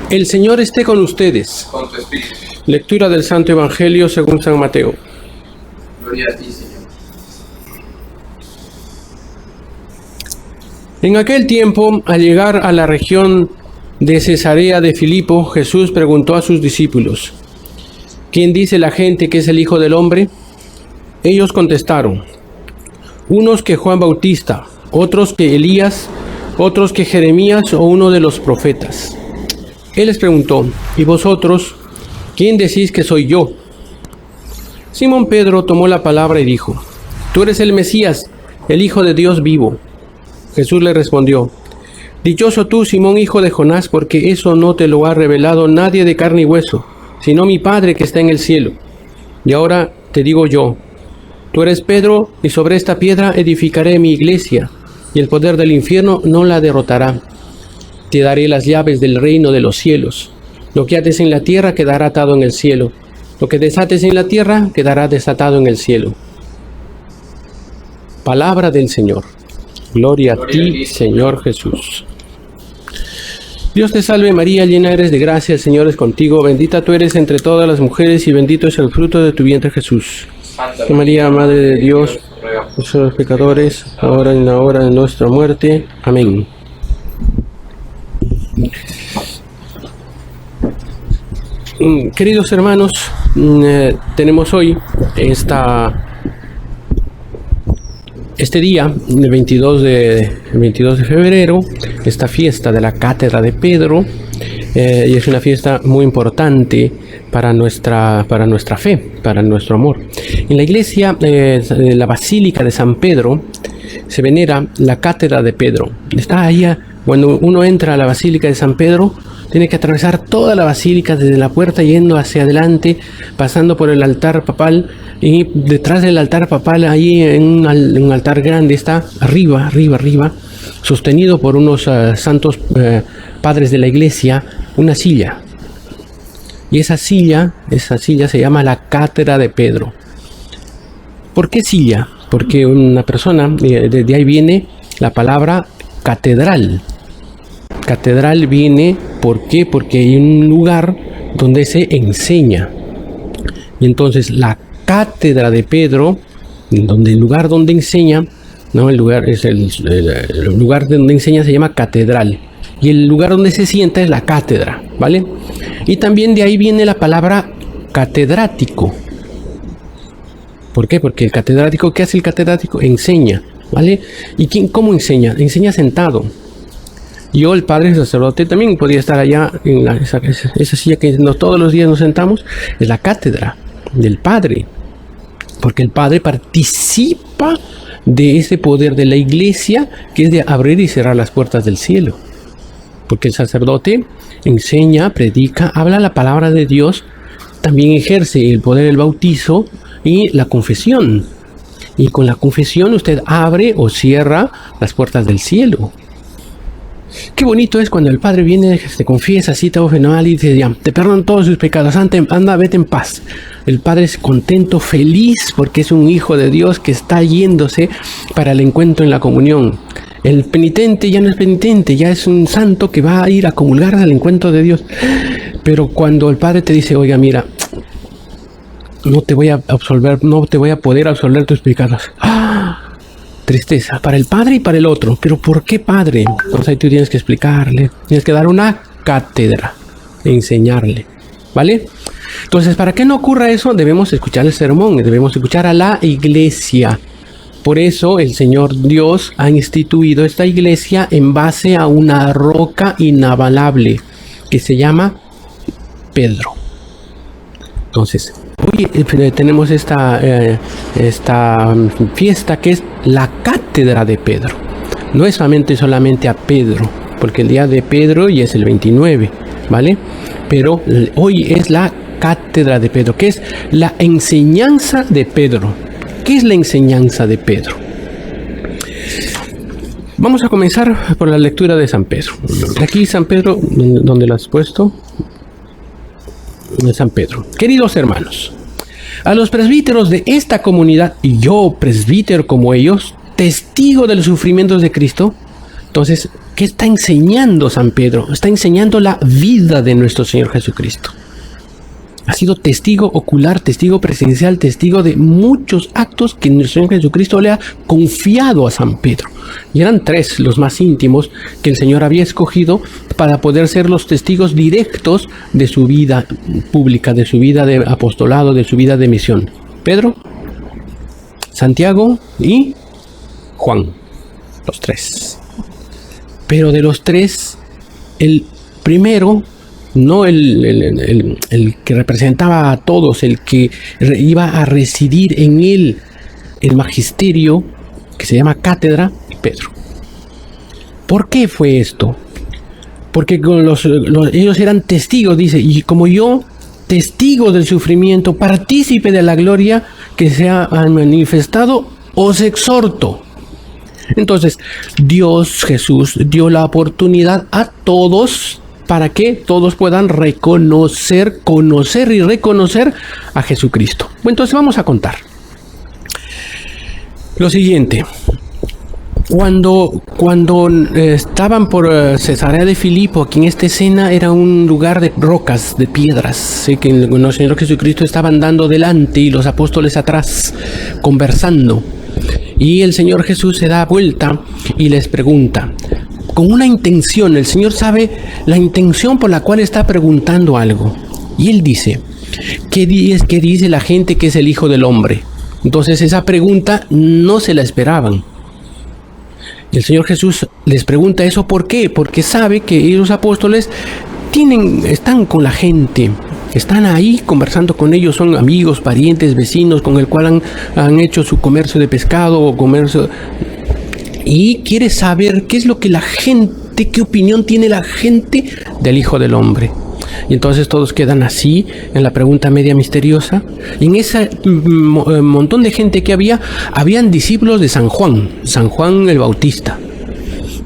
El Señor esté con ustedes. Con tu espíritu. Lectura del Santo Evangelio según San Mateo. Gloria a ti, Señor. En aquel tiempo, al llegar a la región de Cesarea de Filipo, Jesús preguntó a sus discípulos: ¿Quién dice la gente que es el Hijo del Hombre? Ellos contestaron: unos que Juan Bautista, otros que Elías, otros que Jeremías o uno de los profetas. Él les preguntó: ¿y vosotros, quién decís que soy yo? Simón Pedro tomó la palabra y dijo: Tú eres el Mesías, el Hijo de Dios vivo. Jesús le respondió: Dichoso tú, Simón, hijo de Jonás, porque eso no te lo ha revelado nadie de carne y hueso, sino mi Padre que está en el cielo. Y ahora te digo yo: tú eres Pedro, y sobre esta piedra edificaré mi iglesia, y el poder del infierno no la derrotará. Te daré las llaves del reino de los cielos. Lo que ates en la tierra quedará atado en el cielo. Lo que desates en la tierra quedará desatado en el cielo. Palabra del Señor. Gloria a ti, Señor Jesús. Dios te salve María, llena eres de gracia, el Señor es contigo. Bendita tú eres entre todas las mujeres y bendito es el fruto de tu vientre Jesús. Santa María, Madre de Dios, por los pecadores, ahora y en la hora de nuestra muerte. Amén. Queridos hermanos, tenemos hoy este día, el 22 de febrero, esta fiesta de la Cátedra de Pedro, y es una fiesta muy importante para nuestra fe, para nuestro amor. En la iglesia, la Basílica de San Pedro, se venera la Cátedra de Pedro. Está allá, cuando uno entra a la Basílica de San Pedro, tiene que atravesar toda la basílica desde la puerta yendo hacia adelante, pasando por el altar papal, y detrás del altar papal, ahí en un altar grande, está arriba, sostenido por unos santos padres de la iglesia, una silla. Y esa silla se llama la Cátedra de Pedro. ¿Por qué silla? Porque una persona, de ahí viene la palabra catedral. Catedral viene, ¿por qué? Porque hay un lugar donde se enseña. Y entonces la Cátedra de Pedro, donde el lugar donde enseña, no, el lugar donde enseña se llama catedral. Y el lugar donde se sienta es la cátedra, ¿vale? Y también de ahí viene la palabra catedrático. ¿Por qué? Porque el catedrático, ¿qué hace el catedrático? Enseña, ¿vale? ¿Y cómo enseña? Enseña sentado. Yo, el padre sacerdote, también podía estar allá en esa silla que todos los días nos sentamos. Es la cátedra del padre, porque el padre participa de ese poder de la iglesia, que es de abrir y cerrar las puertas del cielo. Porque el sacerdote enseña, predica, habla la palabra de Dios, también ejerce el poder del bautizo y la confesión. Y con la confesión usted abre o cierra las puertas del cielo. Qué bonito es cuando el Padre viene, te confiesa así todo fenomenal y dice: ya, te perdonan todos sus pecados, anda, vete en paz. El Padre es contento, feliz, porque es un hijo de Dios que está yéndose para el encuentro en la comunión. El penitente ya no es penitente, ya es un santo que va a ir a comulgar al encuentro de Dios. Pero cuando el Padre te dice: oiga, mira, no te voy a poder absolver tus pecados. ¡Ah! Tristeza para el padre y para el otro. ¿Pero por qué padre? Entonces ahí tú tienes que explicarle, tienes que dar una cátedra, enseñarle, ¿vale? Entonces, para que no ocurra eso, debemos escuchar el sermón, debemos escuchar a la iglesia. Por eso el Señor Dios ha instituido esta iglesia en base a una roca inabalable que se llama Pedro. Entonces, hoy tenemos esta fiesta que es la Cátedra de Pedro. No es solamente a Pedro, porque el día de Pedro ya es el 29, ¿vale? Pero hoy es la Cátedra de Pedro, que es la enseñanza de Pedro. ¿Qué es la enseñanza de Pedro? Vamos a comenzar por la lectura de San Pedro. Aquí San Pedro, ¿dónde lo has puesto? San Pedro. Queridos hermanos, a los presbíteros de esta comunidad, y yo, presbítero como ellos, testigo de los sufrimientos de Cristo. Entonces, ¿Qué está enseñando San Pedro? Está enseñando la vida de nuestro Señor Jesucristo. Ha sido testigo ocular, testigo presencial, testigo de muchos actos que nuestro Señor Jesucristo le ha confiado a San Pedro. Y eran 3 los más íntimos que el Señor había escogido para poder ser los testigos directos de su vida pública, de su vida de apostolado, de su vida de misión. Pedro, Santiago y Juan, los 3. Pero de los 3, el primero, no el que representaba a todos, el que iba a residir en él el magisterio, que se llama cátedra, Pedro. ¿Por qué fue esto? Porque ellos eran testigos, dice, y como yo, testigo del sufrimiento, partícipe de la gloria que se ha manifestado, os exhorto. Entonces, Dios, Jesús, dio la oportunidad a todos para que todos puedan reconocer, conocer y reconocer a Jesucristo. Bueno, entonces vamos a contar lo siguiente. Cuando estaban por Cesarea de Filipo, aquí en esta escena era un lugar de rocas, de piedras, ¿sí? Que el Señor Jesucristo estaba andando delante y los apóstoles atrás, conversando. Y el Señor Jesús se da vuelta y les pregunta, con una intención. El Señor sabe la intención por la cual está preguntando algo. Y Él dice, ¿qué dice la gente que es el Hijo del Hombre? Entonces esa pregunta no se la esperaban. El Señor Jesús les pregunta eso, ¿por qué? Porque sabe que los apóstoles están con la gente, están ahí conversando con ellos, son amigos, parientes, vecinos, con el cual han hecho su comercio de pescado o comercio, y quiere saber qué es lo que la gente, qué opinión tiene la gente del Hijo del Hombre. Y entonces todos quedan así en la pregunta media misteriosa. Y en ese montón de gente que habían discípulos de San Juan el Bautista.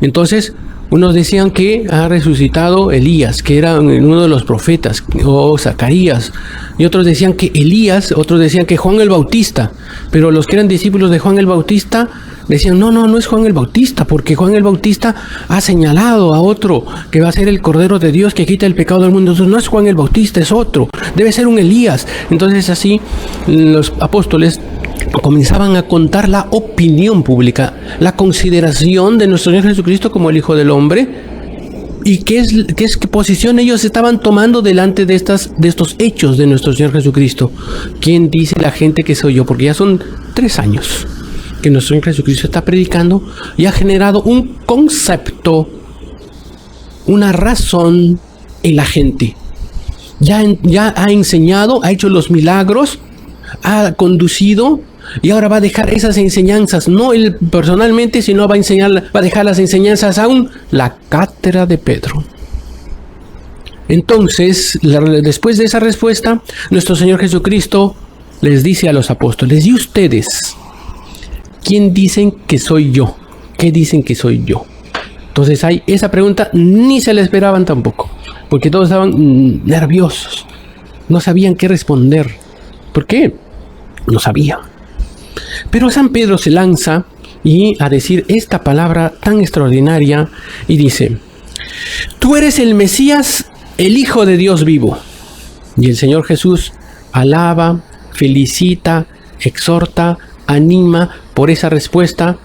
Entonces unos decían que ha resucitado Elías, que era uno de los profetas, o Zacarías, y otros decían que Elías, otros decían que Juan el Bautista, pero los que eran discípulos de Juan el Bautista decían, no es Juan el Bautista, porque Juan el Bautista ha señalado a otro que va a ser el Cordero de Dios que quita el pecado del mundo. Entonces no es Juan el Bautista, es otro, debe ser un Elías. Entonces así los apóstoles comenzaban a contar la opinión pública, la consideración de nuestro Señor Jesucristo como el Hijo del Hombre, y qué posición ellos estaban tomando delante de estos hechos de nuestro Señor Jesucristo. ¿Quién dice la gente que soy yo? Porque ya son 3 años que nuestro Señor Jesucristo está predicando y ha generado un concepto, una razón en la gente. Ya ha enseñado, ha hecho los milagros, ha conducido, y ahora va a dejar esas enseñanzas, no él personalmente, sino va a dejar las enseñanzas aún la cátedra de Pedro. Entonces, después de esa respuesta, nuestro Señor Jesucristo les dice a los apóstoles, ¿y ustedes? ¿Quién dicen que soy yo? ¿Qué dicen que soy yo? Entonces esa pregunta ni se la esperaban tampoco, porque todos estaban nerviosos, no sabían qué responder. ¿Por qué? No sabía. Pero San Pedro se lanza a decir esta palabra tan extraordinaria y dice, tú eres el Mesías, el Hijo de Dios vivo. Y el Señor Jesús alaba, felicita, exhorta, anima por esa respuesta,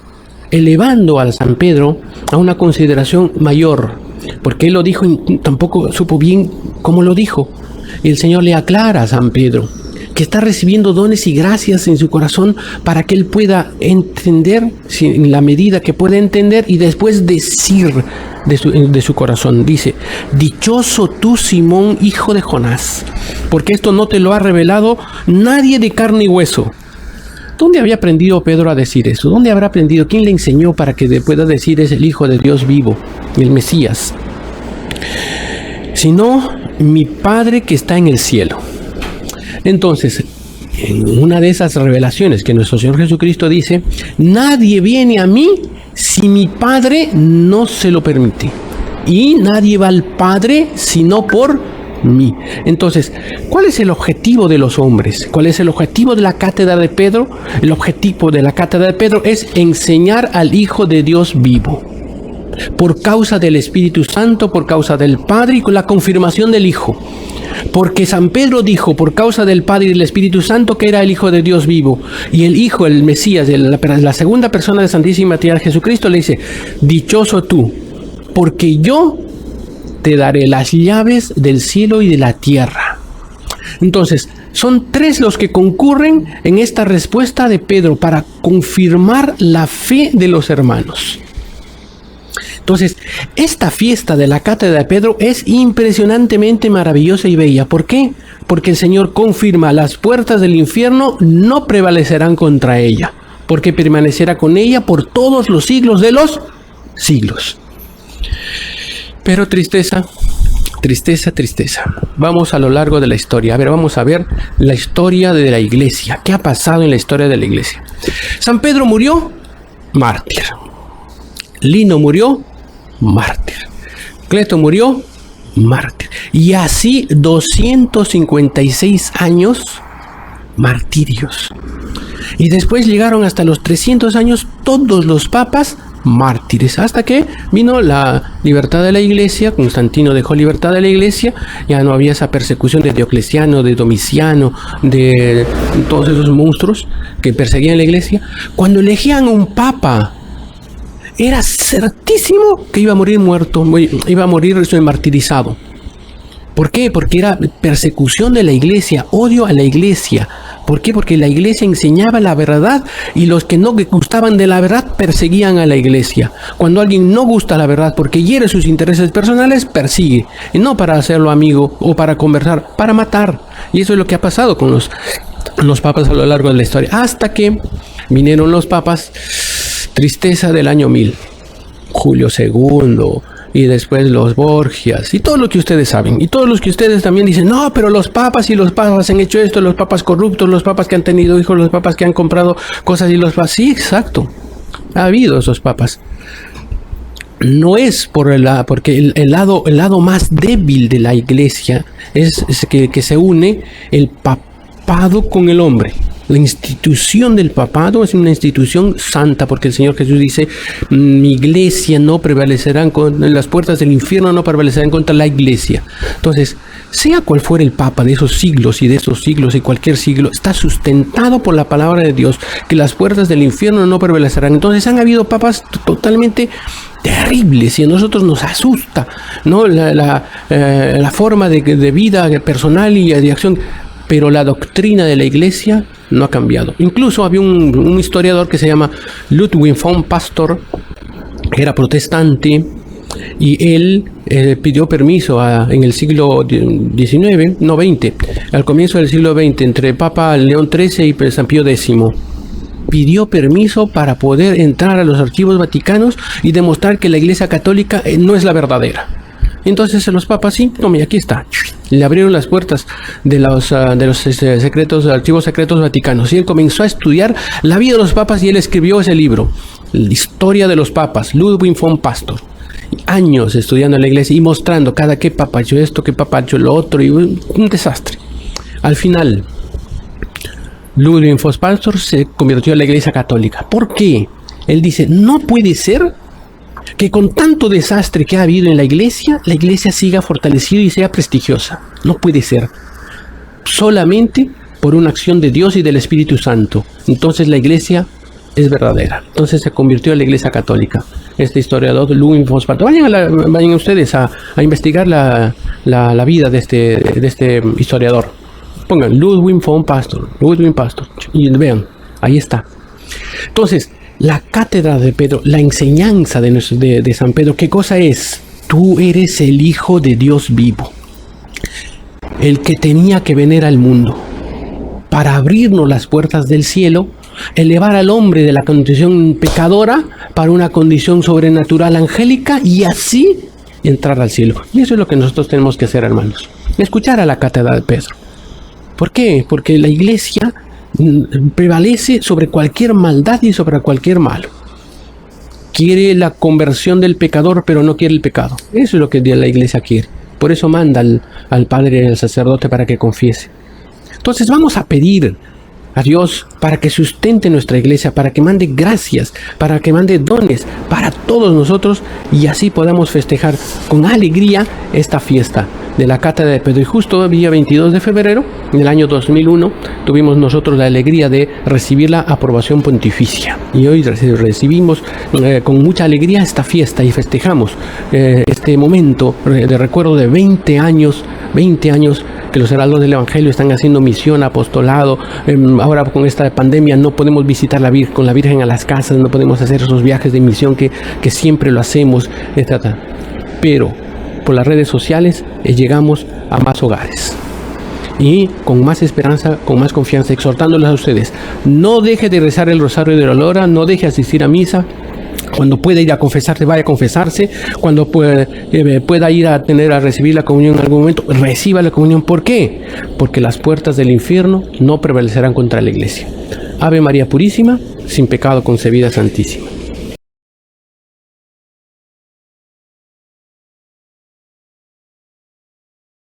elevando a San Pedro a una consideración mayor, porque él lo dijo y tampoco supo bien cómo lo dijo. Y el Señor le aclara a San Pedro que está recibiendo dones y gracias en su corazón para que él pueda entender en la medida que pueda entender y después decir de su corazón. Dice, dichoso tú, Simón, hijo de Jonás, porque esto no te lo ha revelado nadie de carne y hueso. ¿Dónde había aprendido Pedro a decir eso? ¿Dónde habrá aprendido? ¿Quién le enseñó para que pueda decir es el Hijo de Dios vivo, el Mesías? Sino mi Padre que está en el cielo. Entonces, en una de esas revelaciones que nuestro Señor Jesucristo dice, nadie viene a mí si mi Padre no se lo permite. Y nadie va al Padre sino por mí. Entonces, ¿cuál es el objetivo de los hombres? ¿Cuál es el objetivo de la cátedra de Pedro? El objetivo de la cátedra de Pedro es enseñar al Hijo de Dios vivo. por causa del Espíritu Santo, por causa del Padre y con la confirmación del Hijo. Porque San Pedro dijo, por causa del Padre y del Espíritu Santo, que era el Hijo de Dios vivo. Y el Hijo, el Mesías, la segunda persona de Santísima Trinidad, Jesucristo, le dice, dichoso tú, porque yo te daré las llaves del cielo y de la tierra. Entonces, son tres los que concurren en esta respuesta de Pedro para confirmar la fe de los hermanos. Entonces, esta fiesta de la cátedra de Pedro es impresionantemente maravillosa y bella. ¿Por qué? Porque el Señor confirma, las puertas del infierno no prevalecerán contra ella, porque permanecerá con ella por todos los siglos de los siglos. Pero tristeza, tristeza, tristeza. Vamos a lo largo de la historia. Vamos a ver la historia de la iglesia. ¿Qué ha pasado en la historia de la iglesia? San Pedro murió, mártir. Lino murió, mártir. Cleto murió, mártir. Y así 256 años, martirios. Y después llegaron hasta los 300 años todos los papas mártires, hasta que vino la libertad de la iglesia. Constantino dejó libertad de la iglesia, ya no había esa persecución de Diocleciano, de Domiciano, de todos esos monstruos que perseguían la iglesia. Cuando elegían un papa, era certísimo que iba a morir muerto, iba a morir martirizado. ¿Por qué? Porque era persecución de la iglesia, odio a la iglesia. ¿Por qué? Porque la iglesia enseñaba la verdad y los que no gustaban de la verdad perseguían a la iglesia. Cuando alguien no gusta la verdad porque hiere sus intereses personales, persigue. Y no para hacerlo amigo o para conversar, para matar. Y eso es lo que ha pasado con los papas a lo largo de la historia. Hasta que vinieron los papas, tristeza del año 1000. Julio II. Y después los Borgias, y todo lo que ustedes saben, y todos los que ustedes también dicen, no, pero los papas han hecho esto, los papas corruptos, los papas que han tenido hijos, los papas que han comprado cosas, y los papas, sí, exacto, ha habido esos papas. No es porque el lado más débil de la iglesia es que se une el papado con el hombre. La institución del papado es una institución santa, porque el Señor Jesús dice, mi iglesia no prevalecerán, las puertas del infierno no prevalecerán contra la iglesia. Entonces, sea cual fuera el papa de esos siglos y cualquier siglo, está sustentado por la palabra de Dios, que las puertas del infierno no prevalecerán. Entonces han habido papas totalmente terribles y a nosotros nos asusta, ¿no? La forma de vida personal y de acción. Pero la doctrina de la iglesia no ha cambiado. Incluso había un historiador que se llama Ludwig von Pastor, que era protestante, y él pidió permiso en el siglo XIX, no XX, al comienzo del siglo XX, entre Papa León XIII y San Pío X. Pidió permiso para poder entrar a los archivos vaticanos y demostrar que la iglesia católica no es la verdadera. Entonces los papas, sí, tome, aquí está. Le abrieron las puertas de los archivos secretos vaticanos. Y él comenzó a estudiar la vida de los papas y él escribió ese libro, La historia de los papas, Ludwig von Pastor. Años estudiando la iglesia y mostrando qué papa hecho esto, qué papa hecho lo otro, y un desastre. Al final, Ludwig von Pastor se convirtió en la iglesia católica. ¿Por qué? Él dice, no puede ser que con tanto desastre que ha habido en la iglesia siga fortalecida y sea prestigiosa. No puede ser. Solamente por una acción de Dios y del Espíritu Santo. Entonces la iglesia es verdadera. Entonces se convirtió en la iglesia católica. Este historiador, Ludwig von Pastor. Vayan ustedes a investigar la vida de este historiador. Pongan Ludwig von Pastor, y vean, ahí está. Entonces, la cátedra de Pedro, la enseñanza de San Pedro, ¿qué cosa es? Tú eres el Hijo de Dios vivo, el que tenía que venir al mundo para abrirnos las puertas del cielo, elevar al hombre de la condición pecadora para una condición sobrenatural angélica y así entrar al cielo. Y eso es lo que nosotros tenemos que hacer, hermanos, escuchar a la cátedra de Pedro. ¿Por qué? Porque la iglesia prevalece sobre cualquier maldad y sobre cualquier malo. Quiere la conversión del pecador, pero no quiere el pecado. Eso es lo que la iglesia quiere. Por eso manda al padre y al sacerdote para que confiese. Entonces vamos a pedir a Dios para que sustente nuestra iglesia, para que mande gracias, para que mande dones para todos nosotros y así podamos festejar con alegría esta fiesta de la Cátedra de Pedro. Y justo el día 22 de febrero, en el año 2001, tuvimos nosotros la alegría de recibir la aprobación pontificia. Y hoy recibimos con mucha alegría esta fiesta y festejamos este momento de recuerdo de 20 años que los heraldos del Evangelio están haciendo misión, apostolado. Ahora con esta pandemia no podemos visitar con la Virgen a las casas, no podemos hacer esos viajes de misión que siempre lo hacemos, etc. Pero por las redes sociales llegamos a más hogares. Y con más esperanza, con más confianza, exhortándoles a ustedes, no deje de rezar el rosario de la aurora, no deje de asistir a misa. Cuando pueda ir a confesarse, vaya a confesarse. Cuando pueda ir a recibir la comunión en algún momento, reciba la comunión. ¿Por qué? Porque las puertas del infierno no prevalecerán contra la iglesia. Ave María Purísima, sin pecado concebida, Santísima.